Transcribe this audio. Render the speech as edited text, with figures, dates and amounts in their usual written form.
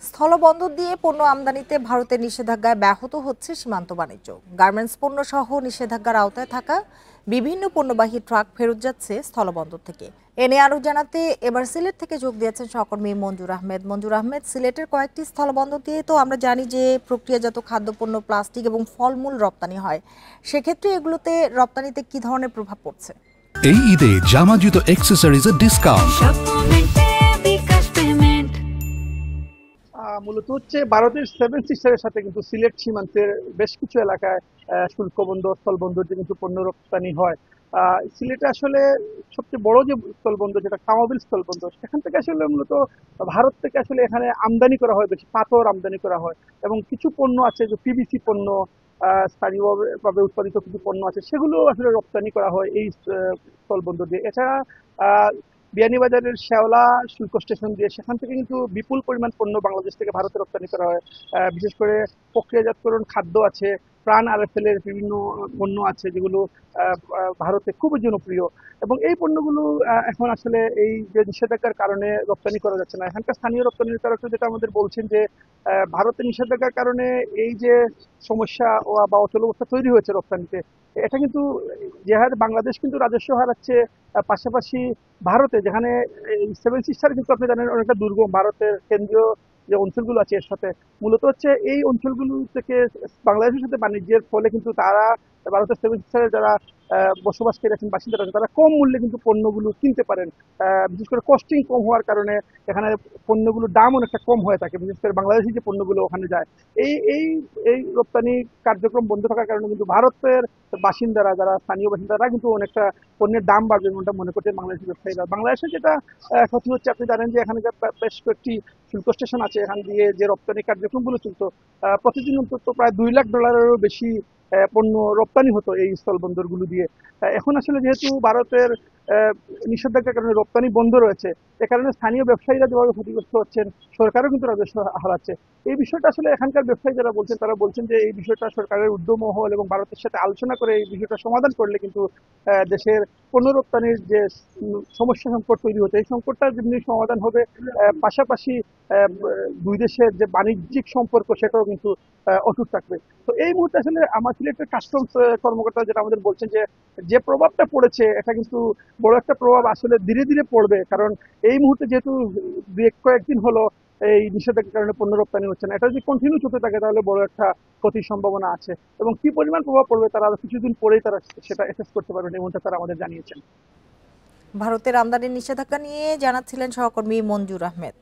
স্থলবন্দর দিয়ে পণ্য আমদানিতে ভারতের নিষেধাজ্ঞায় ব্যাহত হচ্ছে সীমান্ত বাণিজ্য। গার্মেন্টস পণ্য সহ নিষেধাজ্ঞার আওতায় থাকা বিভিন্ন পণ্যবাহী ট্রাক ফেরত যাচ্ছে স্থলবন্দর থেকে। এ নিয়ে আরো জানাতে এবার সিলেট থেকে যোগ দিয়েছেন সহকর্মী মঞ্জুর আহমেদ। মঞ্জুর আহমেদ, সিলেটের কয়েকটি স্থলবন্দর দিয়ে তো আমরা জানি যে প্রক্রিয়াজাত খাদ্যপণ্য, প্লাস্টিক এবং ফলমূল রপ্তানি হয়। সেক্ষেত্রে এগুলোতে রপ্তানিতে কি ধরনের প্রভাব পড়ছে? এই ঈদে জামা জুতো অ্যাক্সেসরিজের ডিসকাউন্ট। মূলত হচ্ছে ভারতের সেভেন সিস্টারের সাথে কিন্তু সিলেট সীমান্তের বেশ কিছু এলাকায় শুল্ক বন্দর, স্থলবন্দর যে কিন্তু পণ্য রপ্তানি হয়। সিলেটে আসলে সবচেয়ে বড় যে স্থলবন্দর, যেটা কামাবিল স্থলবন্দর, সেখান থেকে আসলে মূলত ভারত থেকে আসলে এখানে আমদানি করা হয়, বেশি পাথর আমদানি করা হয় এবং কিছু পণ্য আছে যে পিভিসি পণ্য, স্থানীয়ভাবে উৎপাদিত কিছু পণ্য আছে, সেগুলো আসলে রপ্তানি করা হয় এই স্থলবন্দর দিয়ে। এছাড়া বিয়ানীবাজারের শেওলা শুল্ক স্টেশন দিয়ে সেখান থেকে কিন্তু বিপুল পরিমাণ পণ্য বাংলাদেশ থেকে ভারতে রপ্তানি করা হয়। বিশেষ করে প্রক্রিয়াজাতকরণ খাদ্য আছে, প্রাণ আরএফএল এর বিভিন্ন পণ্য আছে যেগুলো ভারতে খুবই জনপ্রিয় এবং এই পণ্যগুলো এখন আসলে এই যে নিষেধাজ্ঞার কারণে রপ্তানি করা যাচ্ছে না। এখানকার স্থানীয় রপ্তানির কারণে যেটা আমাদের বলছেন যে ভারতের নিষেধাজ্ঞার কারণে এই যে সমস্যা বা অচলাবস্থা তৈরি হয়েছে রপ্তানিতে, এটা কিন্তু যে হারে বাংলাদেশ কিন্তু রাজস্ব হারাচ্ছে, পাশাপাশি ভারতে যেখানে সেভেন সিস্টার কিন্তু আপনি জানেন অনেকটা দুর্গম, ভারতের কেন্দ্রীয় যে অঞ্চলগুলো আছে এর সাথে মূলত হচ্ছে এই অঞ্চলগুলো থেকে বাংলাদেশের সাথে বাণিজ্যের ফলে কিন্তু তারা ভারতের সেভেন সিস্টারে যারা বসবাসকারী আছেন, বাসিন্দারা আছেন, তারা কম মূল্যে কিন্তু পণ্যগুলো কিনতে পারেন। বিশেষ করে কস্টিং কম হওয়ার কারণে এখানে পণ্যগুলোর দাম অনেকটা কম হয়ে থাকে, বিশেষ করে বাংলাদেশি যে পণ্যগুলো ওখানে যায়। এই এই এই রপ্তানি কার্যক্রম বন্ধ থাকার কারণে কিন্তু ভারতের বাসিন্দারা, যারা স্থানীয় বাসিন্দারা কিন্তু অনেকটা পণ্যের দাম বাড়বে এমনটা মনে করছেন বাংলাদেশি ব্যবসায়ীরা। বাংলাদেশে যেটা ক্ষতি হচ্ছে, আপনি জানেন যে এখানে বেশ কয়েকটি শুল্ক স্টেশন আছে, এখান দিয়ে যে রপ্তানি কার্যক্রমগুলো চলত, প্রতিদিন অন্তত প্রায় $2 লাখ বেশি পণ্য রপ্তানি হতো এই স্থলবন্দরগুলো দিয়ে। এখন আসলে যেহেতু ভারতের নিষেধাজ্ঞার কারণে রপ্তানি বন্ধ রয়েছে, এ কারণে স্থানীয় ব্যবসায়ীরা যেভাবে ক্ষতিগ্রস্ত হচ্ছেন, সরকারও কিন্তু রাজস্ব হারাচ্ছে। এই বিষয়টা আসলে এখানকার ব্যবসায়ী যারা বলছেন, তারা বলছেন যে এই বিষয়টা সরকারের উদ্যম মহল এবং ভারতের সাথে আলোচনা করে এই বিষয়টা সমাধান করলে কিন্তু দেশের পণ্য রপ্তানির যে সমস্যা সংকট তৈরি হচ্ছে, এই সংকটটা যেমনি সমাধান হবে, পাশাপাশি দুই দেশের যে বাণিজ্যিক সম্পর্ক সেটাও কিন্তু অটুট থাকবে। তো এই মুহূর্তে আসলে আমার সিলেটের কাস্টমস কর্মকর্তা যেটা আমাদের বলছেন যে যে প্রভাবটা পড়েছে, এটা কিন্তু বড় একটা প্রভাব আসলে ধীরে ধীরে পড়বে, কারণ এই মুহূর্তে যেহেতু কয়েকদিন হলো এই নিষেধাজ্ঞার কারণে পণ্য রপ্তানি হচ্ছে না, এটা যদি কন্টিনিউ চলতে থাকে তাহলে বড় একটা ক্ষতির সম্ভাবনা আছে এবং কি পরিমাণ প্রভাব পড়বে তারা আরো কিছুদিন পরেই তারা সেটা অ্যাসেস করতে পারবেন, এমনটা তারা আমাদের জানিয়েছেন। ভারতের আমদানির নিষেধাজ্ঞা নিয়ে জানাচ্ছিলেন সহকর্মী মঞ্জুর আহমেদ।